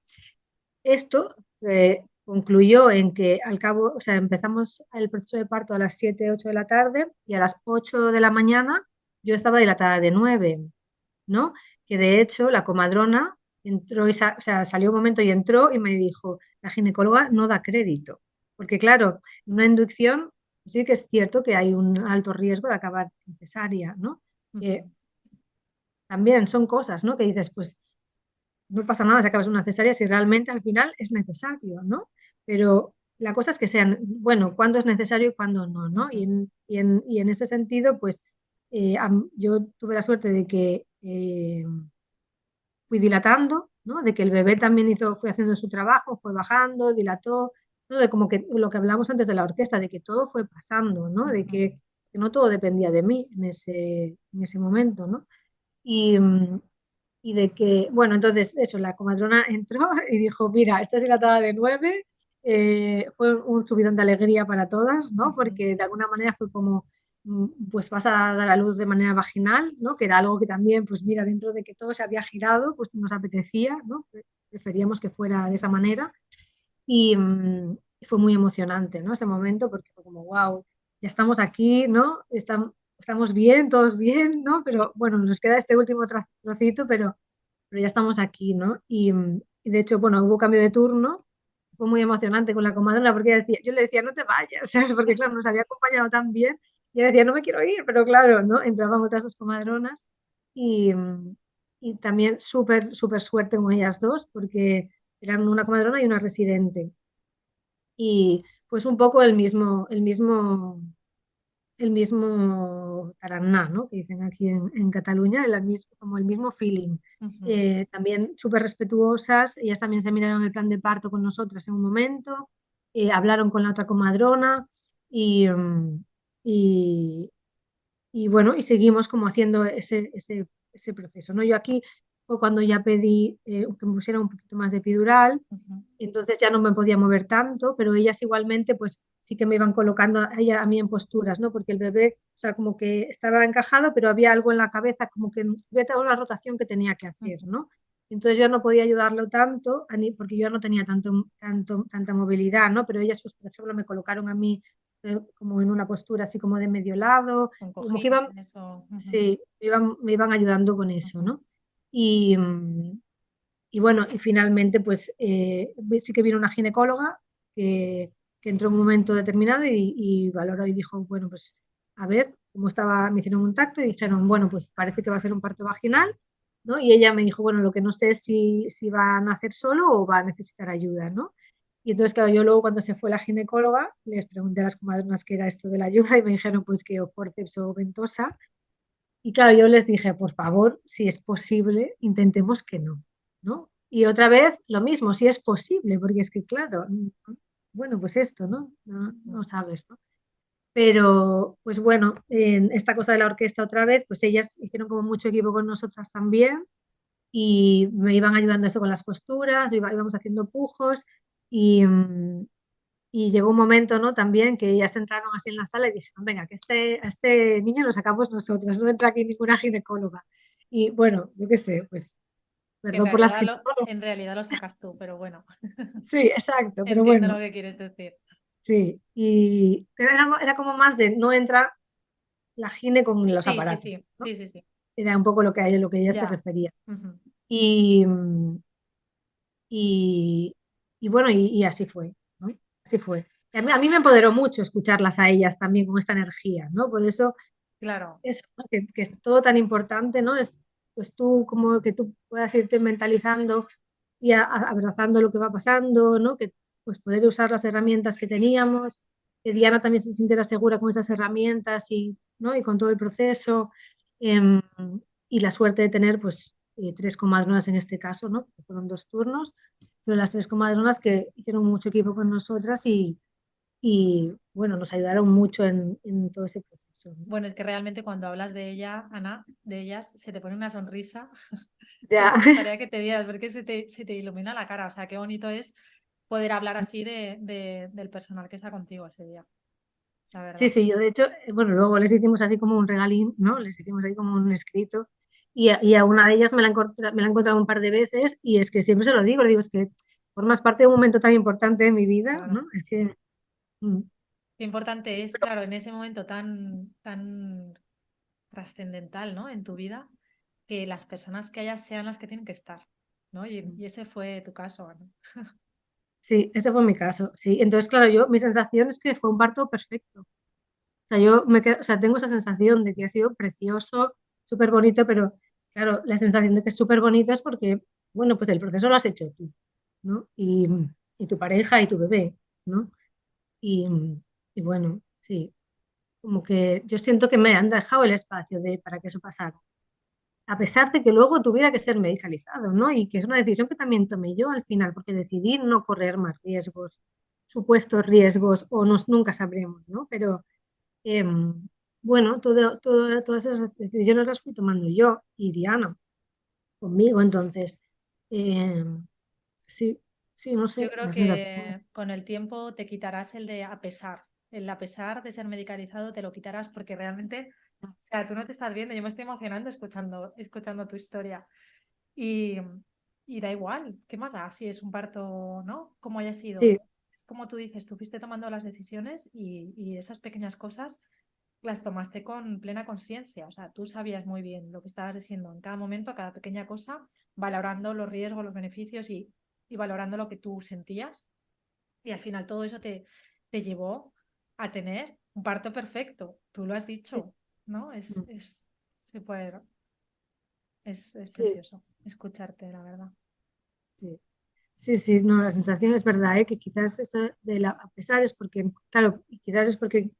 Esto concluyó en que al cabo, o sea, empezamos el proceso de parto a las 7 8 de la tarde y a las 8 de la mañana yo estaba dilatada de 9, ¿no? Que de hecho la comadrona entró y o sea, salió un momento y entró y me dijo, la ginecóloga no da crédito, porque claro, en una inducción sí que es cierto que hay un alto riesgo de acabar en cesárea, ¿no? Que Ujú, también son cosas, ¿no? Que dices, pues no pasa nada si acabas una cesárea si realmente al final es necesario, ¿no? Pero la cosa es que sean, bueno, cuándo es necesario y cuándo no, ¿no? ujú, Y en ese sentido, pues yo tuve la suerte de que fui dilatando, ¿no? De que el bebé también fue haciendo su trabajo, fue bajando, dilató, ¿no? De como que lo que hablamos antes de la orquesta, de que todo fue pasando, ¿no? De ujú. que no todo dependía de mí en ese momento, ¿no? Y, y de que, bueno, entonces eso, la comadrona entró y dijo, mira, esta es dilatada de 9, fue un subidón de alegría para todas, ¿no? Ujú, Porque de alguna manera fue como, pues vas a dar a luz de manera vaginal, ¿no? Que era algo que también, pues mira, dentro de que todo se había girado, pues nos apetecía, ¿no? Preferíamos que fuera de esa manera y fue muy emocionante, ¿no? Ese momento porque fue como, wow, ya estamos aquí, ¿no? Estamos bien, todos bien, ¿no? Pero bueno, nos queda este último trocito, pero ya estamos aquí, ¿no? Y de hecho, bueno, hubo cambio de turno, fue muy emocionante con la comadrona porque yo le decía, no te vayas, ¿sabes? Porque claro, nos había acompañado tan bien y ella decía, no me quiero ir, pero claro, ¿no? Entraban otras dos comadronas y, y también súper suerte con ellas dos porque eran una comadrona y una residente. Y pues un poco el mismo taraná, ¿no? Que dicen aquí en Cataluña, como el mismo feeling. ujú. También súper respetuosas, ellas también se miraron el plan de parto con nosotras en un momento, hablaron con la otra comadrona y, y, y bueno, y seguimos como haciendo ese proceso, ¿no? Yo aquí fue cuando ya pedí que me pusiera un poquito más de epidural, Ujú, entonces ya no me podía mover tanto, pero ellas igualmente pues sí que me iban colocando a mí en posturas, ¿no? Porque el bebé, o sea, como que estaba encajado, pero había algo en la cabeza, como que había toda una rotación que tenía que hacer, ujú, ¿no? Entonces yo no podía ayudarlo tanto, porque yo no tenía tanta movilidad, ¿no? Pero ellas, pues, por ejemplo, me colocaron a mí como en una postura así como de medio lado, con como que iban, cojines o... ujú, sí, me iban ayudando con eso, ujú, ¿no? Y, y bueno, y finalmente, pues sí que vino una ginecóloga que, que entró en un momento determinado y valoró y dijo, bueno, pues a ver, como estaba, me hicieron un tacto y dijeron, bueno, pues parece que va a ser un parto vaginal, ¿no? Y ella me dijo, bueno, lo que no sé es si va a nacer solo o va a necesitar ayuda, ¿no? Y entonces, claro, yo luego cuando se fue la ginecóloga, les pregunté a las comadronas qué era esto de la ayuda y me dijeron pues que o forceps o ventosa. Y claro, yo les dije, por favor, si es posible, intentemos que no, ¿no? Y otra vez lo mismo, si es posible, porque es que claro, bueno, pues esto, ¿no? No sabes, ¿no? Pero, pues bueno, en esta cosa de la orquesta otra vez, pues ellas hicieron como mucho equipo con nosotras también y me iban ayudando esto con las posturas, íbamos haciendo pujos y, y llegó un momento, ¿no? También que ellas entraron así en la sala y dijeron, venga, que a este niño lo sacamos nosotras, no entra aquí ninguna ginecóloga. Y bueno, yo qué sé, pues Que en perdón por las realidad ginecólogas. en realidad lo sacas tú, pero bueno, Sí, exacto, pero entiendo bueno, lo que quieres decir. sí. Y era como más de no entra la gine con los Sí, sí, aparatos, sí, ¿no? sí, sí, sí. Era un poco lo que ella se Ya. refería. Ujú. Y, y, y bueno, y así fue, ¿no? Así fue. Y a mí me empoderó mucho escucharlas a ellas también con esta energía, ¿no? Por eso Claro, eso, ¿no? Que es todo tan importante, ¿no? Es pues tú como que tú puedas irte mentalizando y abrazando lo que va pasando, ¿no? Que pues poder usar las herramientas que teníamos, que Diana también se sintiera segura con esas herramientas y, ¿no? Y con todo el proceso. eh, y la suerte de tener pues tres comadronas en este caso, ¿no? Que fueron 2 turnos, pero las tres comadronas que hicieron mucho equipo con nosotras y bueno, nos ayudaron mucho en todo ese proceso, ¿no? bueno, es que realmente cuando hablas de ella, Ana, de ellas, se te pone una sonrisa que Ya. me gustaría que te vieras, porque se te ilumina la cara. O sea, qué bonito es poder hablar así del personal que está contigo ese día, la Sí, verdad. sí, yo de hecho, bueno, luego les hicimos así como un regalín, ¿no? Les hicimos ahí como un escrito y a una de ellas me la he encontrado un par de veces y es que siempre se lo digo, le digo, es que formas parte de un momento tan importante de mi vida, Claro. ¿no? Es que, mm, Qué importante es, claro, en ese momento tan trascendental, ¿no? En tu vida, que las personas que hayas sean las que tienen que estar, ¿no? Y ese fue tu caso, Ana. sí, ese fue mi caso, sí. Entonces, claro, mi sensación es que fue un parto perfecto. O sea, yo o sea, tengo esa sensación de que ha sido precioso, súper bonito, pero claro, la sensación de que es súper bonito es porque, bueno, pues el proceso lo has hecho tú, ¿no? Y tu pareja y tu bebé, ¿no? Y, y bueno, sí, como que yo siento que me han dejado el espacio para que eso pasara, a pesar de que luego tuviera que ser medicalizado, ¿no? Y que es una decisión que también tomé yo al final, porque decidí no correr más riesgos, supuestos riesgos, o nunca sabremos, ¿no? Pero eh, bueno, todas esas decisiones las fui tomando yo y Diana conmigo, entonces, eh, sí, sí, no Yo sé, creo la sensación. que con el tiempo te quitarás el de a pesar. El a pesar de ser medicalizado te lo quitarás porque realmente, o sea, tú no te estás viendo. Yo me estoy emocionando escuchando tu historia. Y, y da igual, ¿qué más da? Si es un parto, ¿no? Como haya Sí, sido. Es como tú dices, tú fuiste tomando las decisiones y esas pequeñas cosas las tomaste con plena conciencia. O sea, tú sabías muy bien lo que estabas diciendo en cada momento, cada pequeña cosa, valorando los riesgos, los beneficios y valorando lo que tú sentías. Y al final todo eso te llevó a tener un parto perfecto. Tú lo has sí, dicho, ¿no? Se puede, es sí, precioso escucharte, la verdad. sí. Sí, sí, no, la sensación es verdad, ¿eh? Que quizás eso a pesar es porque, claro, quizás es porque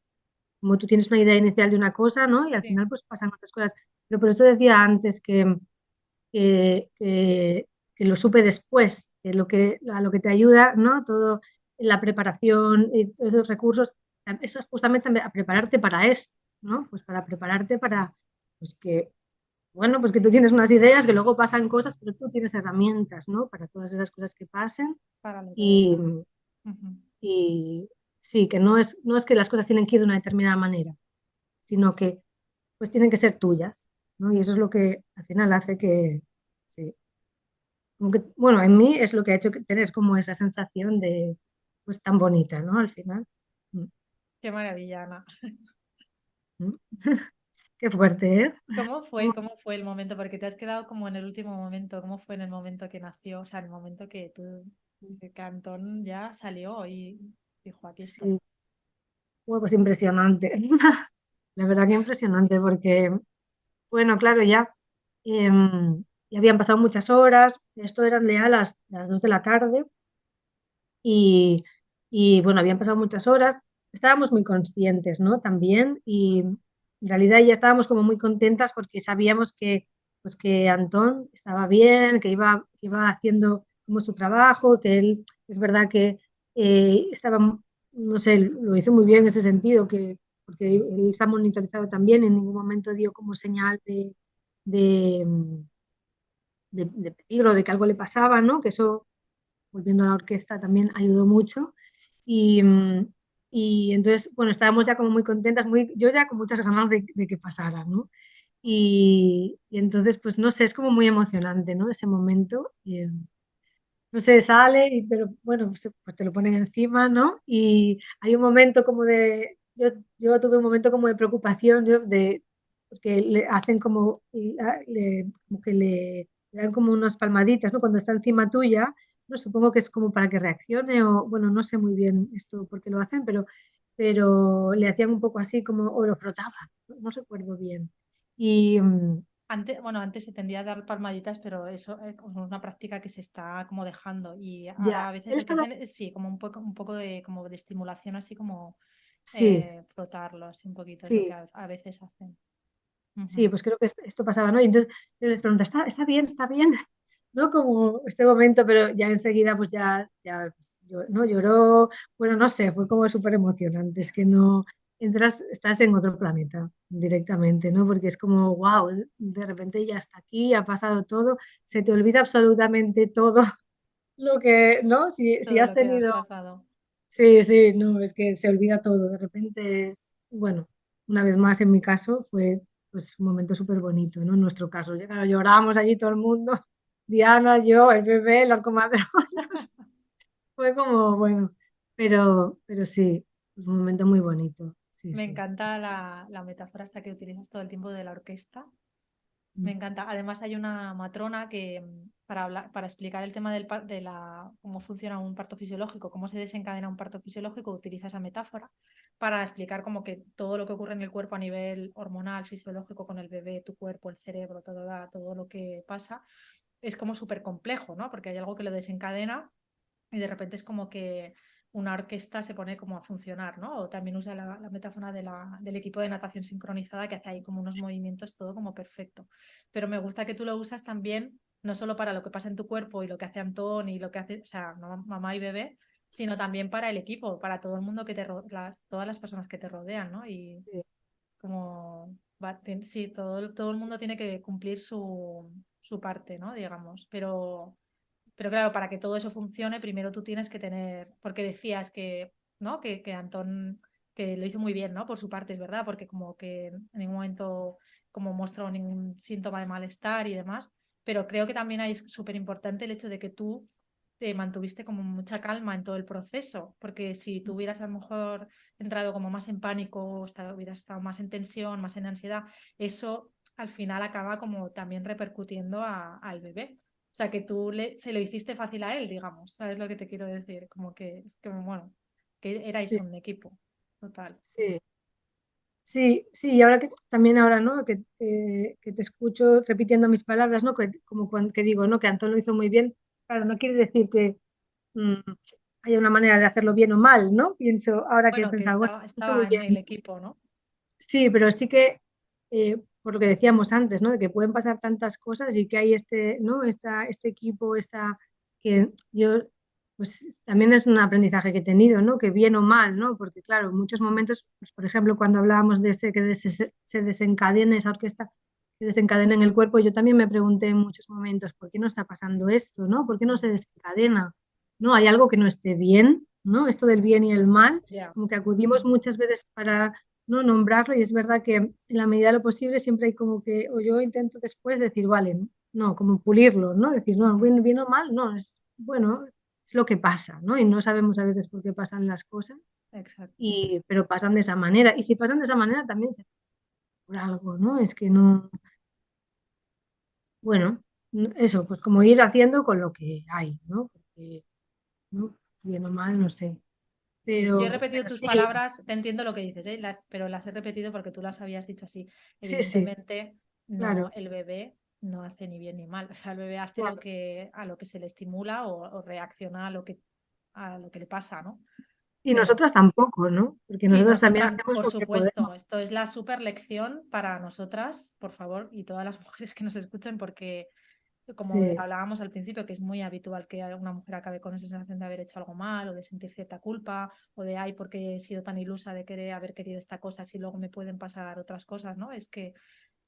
como tú tienes una idea inicial de una cosa, ¿no? Y al Sí. final pues pasan otras cosas. Pero por eso decía antes que, que, que lo supe después, que a lo que te ayuda, ¿no? Todo la preparación y todos esos recursos, eso es justamente a prepararte para esto, ¿no? Pues para prepararte para, pues que, bueno, pues que tú tienes unas ideas, que luego pasan cosas, pero tú tienes herramientas, ¿no? Para todas esas cosas que pasen Para lo que y, venga. Ujú. y sí, que no es que las cosas tienen que ir de una determinada manera, sino que pues tienen que ser tuyas, ¿no? Y eso es lo que al final hace que, sí, como que, bueno, en mí es lo que ha hecho tener como esa sensación de, pues tan bonita, ¿no? Al final. Mm, Qué maravilla, Ana. mm. Qué fuerte, ¿eh? Cómo fue el momento? Porque te has quedado como en el último momento. ¿Cómo fue en el momento que nació? O sea, en el momento que Antón ya salió y dijo, aquí estoy. Sí, fue pues impresionante. la verdad que impresionante porque, bueno, claro, ya habían pasado muchas horas, esto eran ya las 2 de la tarde y, y, bueno, habían pasado muchas horas, estábamos muy conscientes, ¿no? También y en realidad ya estábamos como muy contentas porque sabíamos que, pues que Antón estaba bien, que iba haciendo como su trabajo, que él es verdad que estaba, no sé, lo hizo muy bien en ese sentido, porque él está monitorizado también, en ningún momento dio como señal de, de peligro, de que algo le pasaba, ¿no? Que eso volviendo a la orquesta, también ayudó mucho. Y, y entonces, bueno, estábamos ya como muy contentas, yo ya con muchas ganas de que pasara, ¿no? Y entonces, pues no sé, es como muy emocionante, ¿no? Ese momento. No sé, sale, pero bueno, pues te lo ponen encima, ¿no? Y hay un momento como yo tuve un momento como de preocupación, porque le hacen como que le dan como unas palmaditas, ¿no? Cuando está encima tuya, no supongo que es como para que reaccione o, bueno, no sé muy bien esto por qué lo hacen, pero le hacían un poco así como, o lo frotaban, no recuerdo bien. Y, Antes, bueno, antes se tendía a dar palmaditas, pero eso es como una práctica que se está como dejando. Y ya, ahora a veces él lo que estaba, hacen es sí, como un poco de, como de estimulación, así como sí, frotarlo, así un poquito, es lo que sí. a veces hacen. Sí, Ujú. pues creo que esto pasaba, ¿no? Y entonces yo les pregunto, está bien, está bien? ¿No? Como este momento, pero ya enseguida pues ya pues, ¿no? Lloró, bueno, no sé, fue como súper emocionante, es que no, estás en otro planeta directamente, ¿no? Porque es como, wow, de repente ya está aquí, ha pasado todo, se te olvida absolutamente todo lo que, ¿no? Si Todo has lo que has tenido, pasado. sí, sí, no, es que se olvida todo, de repente es, bueno, una vez más en mi caso fue pues un momento súper bonito, ¿no? En nuestro caso, ya, claro, lloramos allí todo el mundo, Diana, yo, el bebé, las comadronas, fue como, bueno, pero sí, es un momento muy bonito, sí, Me sí. encanta la metáfora hasta que utilizas todo el tiempo de la orquesta. Me encanta. Además, hay una matrona que para hablar, para explicar el tema de cómo funciona un parto fisiológico, cómo se desencadena un parto fisiológico, utiliza esa metáfora para explicar como que todo lo que ocurre en el cuerpo a nivel hormonal, fisiológico, con el bebé, tu cuerpo, el cerebro, todo lo que pasa, es como súper complejo, ¿no? Porque hay algo que lo desencadena y de repente es como que una orquesta se pone como a funcionar, ¿no? O también usa la metáfora del equipo de natación sincronizada que hace ahí como unos movimientos todo como perfecto. Pero me gusta que tú lo usas también, no solo para lo que pasa en tu cuerpo y lo que hace Antón y lo que hace, o sea, mamá y bebé, sino también para el equipo, para todo el mundo todas las personas que te rodean, ¿no? Y Sí, como, sí, todo el mundo tiene que cumplir su parte, ¿no? Digamos, pero claro, para que todo eso funcione, primero tú tienes que tener, porque decías que, ¿no? Que Antón, que lo hizo muy bien, ¿no? Por su parte, es verdad, porque como que en ningún momento como mostró ningún síntoma de malestar y demás, pero creo que también es súper importante el hecho de que tú te mantuviste como mucha calma en todo el proceso, porque si tú hubieras a lo mejor entrado como más en pánico, hubieras estado más en tensión, más en ansiedad, eso al final acaba como también repercutiendo al bebé. O sea, que se lo hiciste fácil a él, digamos. ¿Sabes lo que te quiero decir? Como que, es como, bueno, que erais sí, un equipo. Total. sí. Sí, sí, y ahora que también ahora, ¿no? Que te escucho repitiendo mis palabras, ¿no? Como cuando que digo, ¿no? Que Antón lo hizo muy bien. Claro, no quiere decir que mm, haya una manera de hacerlo bien o mal, ¿no? Pienso, ahora que he Bueno, que pensado, bueno, lo hizo muy estaba en el bien. equipo, ¿no? Sí, pero sí que, por lo que decíamos antes, ¿no? De que pueden pasar tantas cosas y que hay ¿no? Este equipo, que yo, pues también es un aprendizaje que he tenido, ¿no? Que bien o mal, ¿no? Porque claro, en muchos momentos, pues, por ejemplo, cuando hablábamos de se desencadene esa orquesta, que desencadena en el cuerpo, yo también me pregunté en muchos momentos, ¿por qué no está pasando esto, ¿no? ¿Por qué no se desencadena? ¿No? ¿Hay algo que no esté bien, ¿no? Esto del bien y el mal, Ya. como que acudimos Ujú. muchas veces para no nombrarlo y es verdad que en la medida de lo posible siempre hay como que, o yo intento después decir, vale, no, como pulirlo, ¿no? Decir, no, Ujú. bien o mal, no, es bueno, es lo que pasa, ¿no? Y no sabemos a veces por qué pasan las cosas, Exacto. pero pasan de esa manera. Y si pasan de esa manera también se por algo, ¿no? Es que no, bueno, eso, pues como ir haciendo con lo que hay, ¿no? Porque, ¿no? Bien o mal, no sé. Yo he pero repetido tus sí, palabras, te entiendo lo que dices, ¿eh? Pero las he repetido porque tú las habías dicho así. sí, sí, Evidentemente, no, claro, el bebé no hace ni bien ni mal. O sea, el bebé hace claro. a lo que se le estimula o reacciona a lo que le pasa, ¿no? Y Pero, nosotras tampoco, ¿no? Porque y nosotras también nosotras, hacemos por lo que podemos. supuesto, esto es la super lección para nosotras, por favor, y todas las mujeres que nos escuchen, porque como Sí, hablábamos al principio, que es muy habitual que una mujer acabe con esa sensación de haber hecho algo mal o de sentir cierta culpa o de, ay, porque he sido tan ilusa de querer haber querido esta cosa si luego me pueden pasar otras cosas, ¿no? Es que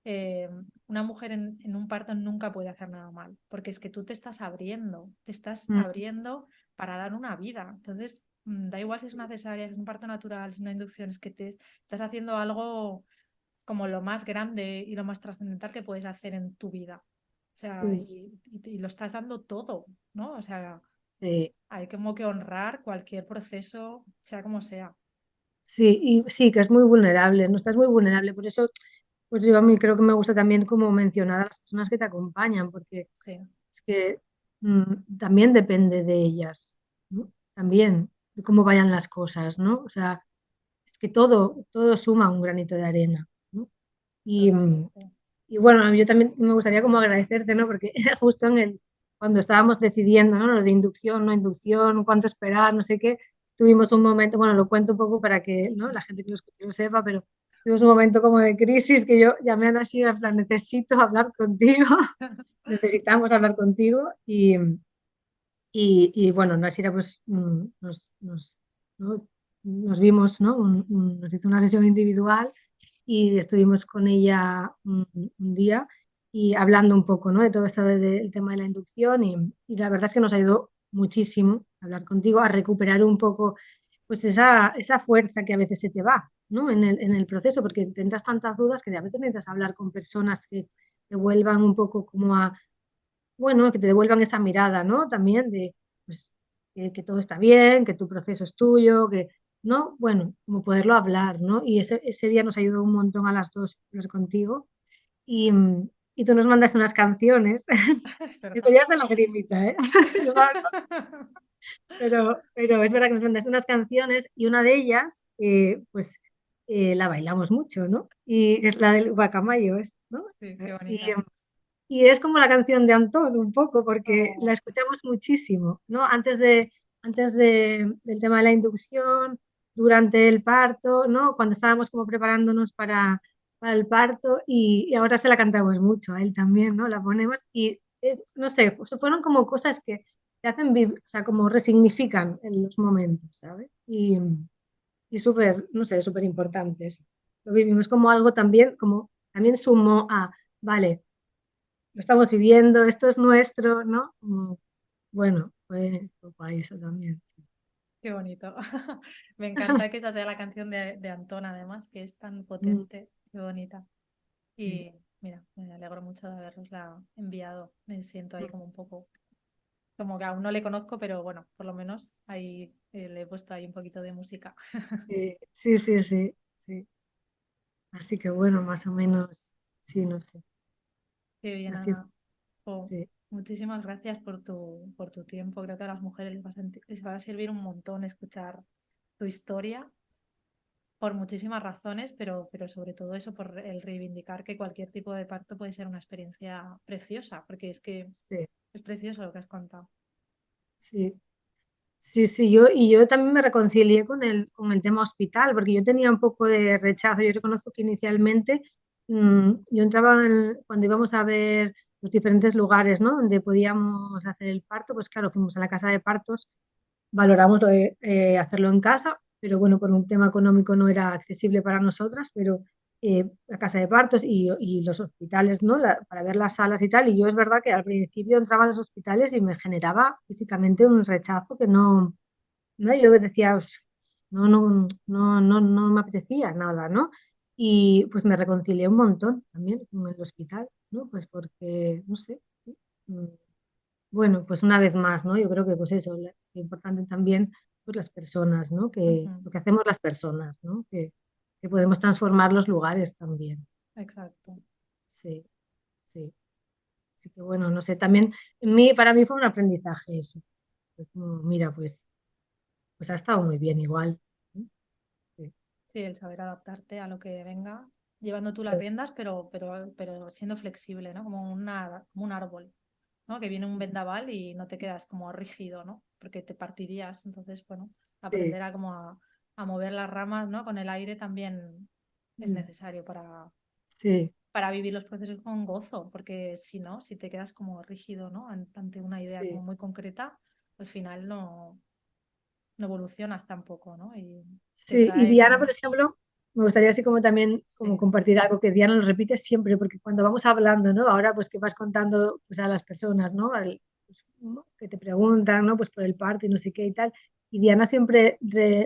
eh, una mujer en un parto nunca puede hacer nada mal, porque es que tú te estás mm, abriendo para dar una vida. Entonces, da igual si es una cesárea, si es un parto natural, si es una inducción, es que te estás haciendo algo como lo más grande y lo más trascendental que puedes hacer en tu vida. O sea, sí, y lo estás dando todo, ¿no? O sea, sí. hay como que honrar cualquier proceso, sea como sea. Sí, y sí, que es muy vulnerable, no estás muy vulnerable. Por eso, pues yo a mí creo que me gusta también como mencionar a las personas que te acompañan, porque Sí, es que también depende de ellas, ¿no? También de cómo vayan las cosas, ¿no? O sea, es que todo suma un granito de arena, ¿no? Y, totalmente. y bueno, yo también me gustaría como agradecerte, ¿no? Porque justo cuando estábamos decidiendo, ¿no? Lo de inducción, no inducción, cuánto esperar, no sé qué, tuvimos un momento, bueno, lo cuento un poco para que, ¿no? La gente que lo escuche lo sepa, pero tuvimos un momento como de crisis que yo llamé a Nasira, en plan, necesito hablar contigo, necesitamos hablar contigo y bueno, Nasira pues ¿no? Nos vimos, ¿no? Nos hizo una sesión individual y estuvimos con ella un día y hablando un poco, ¿no? De todo esto del tema de la inducción y la verdad es que nos ayudó muchísimo hablar contigo a recuperar un poco pues esa fuerza que a veces se te va, ¿no? En el proceso, porque tendrás tantas dudas que a veces necesitas hablar con personas que te vuelvan un poco como a bueno, que te devuelvan esa mirada, ¿no? También de, pues, que todo está bien, que tu proceso es tuyo, que, ¿no? Bueno, como poderlo hablar, ¿no? Y ese día nos ayudó un montón a las dos hablar contigo y tú nos mandaste unas canciones. Es Esto verdad. ya es de lagrimita, ¿eh? Pero es verdad que nos mandaste unas canciones y una de ellas, pues, la bailamos mucho, ¿no? Y es la del Guacamayo, ¿no? Sí, qué Y, bonita. y es como la canción de Antón, un poco, porque la Oh, escuchamos muchísimo, ¿no? Del tema de la inducción, durante el parto, ¿no? Cuando estábamos como preparándonos para el parto y ahora se la cantamos mucho a él también, ¿no? La ponemos y, no sé, pues fueron como cosas que te hacen vivir, o sea, como resignifican en los momentos, ¿sabes? Y súper, no sé, súper importantes. Lo vivimos como algo también, como también sumó a, vale, lo estamos viviendo, esto es nuestro, ¿no? Como, bueno, fue guay eso también. Sí. qué bonito. Me encanta que esa sea la canción de Antón, además, que es tan Mm, potente, qué bonita. sí. Y mira, me alegro mucho de haberosla enviado. Me siento ahí Mm, como un poco, como que aún no le conozco, pero bueno, por lo menos ahí le he puesto ahí un poquito de música. sí, sí, sí, sí, sí. Así que bueno, más o menos, sí, no sé. Qué bien, Así, Ana. Jo, sí, muchísimas gracias por tu tiempo. Creo que a las mujeres les va a servir un montón escuchar tu historia por muchísimas razones, pero sobre todo eso, por el reivindicar que cualquier tipo de parto puede ser una experiencia preciosa, porque es que sí, es precioso lo que has contado. sí. Sí, sí, yo también me reconcilié con el tema hospital, porque yo tenía un poco de rechazo. Yo reconozco que inicialmente yo entraba cuando íbamos a ver los diferentes lugares, ¿no? Donde podíamos hacer el parto, pues claro, fuimos a la casa de partos, valoramos lo de hacerlo en casa, pero bueno, por un tema económico no era accesible para nosotras, pero la casa de partos y los hospitales, ¿no? Para ver las salas y tal. Y yo es verdad que al principio entraba a los hospitales y me generaba físicamente un rechazo que no, ¿no? Yo decía, "Ush, no, no, no, no, no me apetecía nada, ¿no? Y pues me reconcilié un montón también con el hospital, ¿no? Pues porque, no sé, sí, bueno, pues una vez más, ¿no? Yo creo que pues eso, lo importante también, pues las personas, ¿no? Ujú, Lo que hacemos las personas, ¿no? Que podemos transformar los lugares también. exacto. Sí, sí. Así que bueno, no sé, también para mí fue un aprendizaje eso. Fue como, mira, pues ha estado muy bien igual. Sí, Sí, el saber adaptarte a lo que venga, llevando tú las riendas, pero siendo flexible, ¿no? Como un árbol, ¿no? Que viene un vendaval y no te quedas como rígido, ¿no? Porque te partirías. Entonces, bueno, sí, aprender a mover las ramas, ¿no? Con el aire también es necesario sí, para vivir los procesos con gozo, porque si no, si te quedas como rígido, ¿no? Ante una idea como sí. muy concreta, al final no evolucionas tampoco, ¿no? Y te Sí, y trae Diana, por como... ejemplo, me gustaría así como también como Sí, compartir algo que Diana lo repite siempre, porque cuando vamos hablando, ¿no? Ahora pues que vas contando pues a las personas, ¿no? Pues, ¿no? Que te preguntan, ¿no? Pues por el parto y no sé qué y tal. Y Diana siempre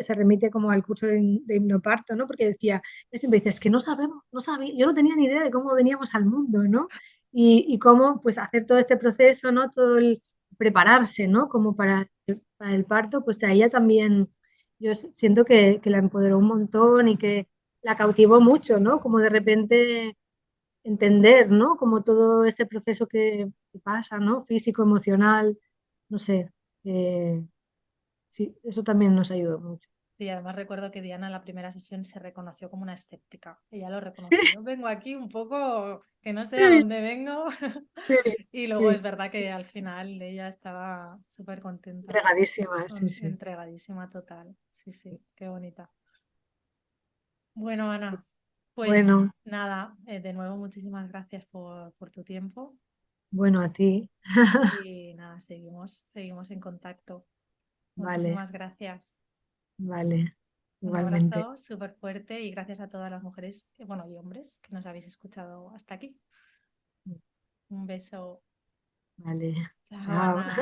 se remite como al curso de hipnoparto, ¿no? Porque decía, ella siempre dice, es que no sabemos, no sabía, yo no tenía ni idea de cómo veníamos al mundo, ¿no? Y cómo pues hacer todo este proceso, ¿no? Todo el prepararse, ¿no? Como para el parto, pues a ella también yo siento que la empoderó un montón y que la cautivó mucho, ¿no? Como de repente entender, ¿no? Como todo este proceso que pasa, ¿no? Físico, emocional, no sé. Sí, eso también nos ayudó mucho. y además recuerdo que Diana en la primera sesión se reconoció como una escéptica. Ella lo reconoció. Yo vengo aquí un poco que no sé a Sí, dónde vengo. sí, Y luego sí, es verdad sí. que al final ella estaba súper contenta, Entregadísima, sí, sí. entregadísima total. Sí, sí, qué bonita. Bueno, Ana, pues Bueno, nada, de nuevo muchísimas gracias por tu tiempo bueno, a ti. y nada, seguimos en contacto. Vale, Muchísimas gracias. vale, Un igualmente. abrazo súper fuerte y gracias a todas las mujeres, bueno, y hombres que nos habéis escuchado hasta aquí. Un beso. Vale, Chao, chao. Ana.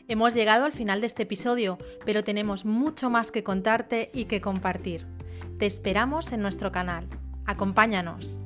Hemos llegado al final de este episodio, pero tenemos mucho más que contarte y que compartir. Te esperamos en nuestro canal. Acompáñanos.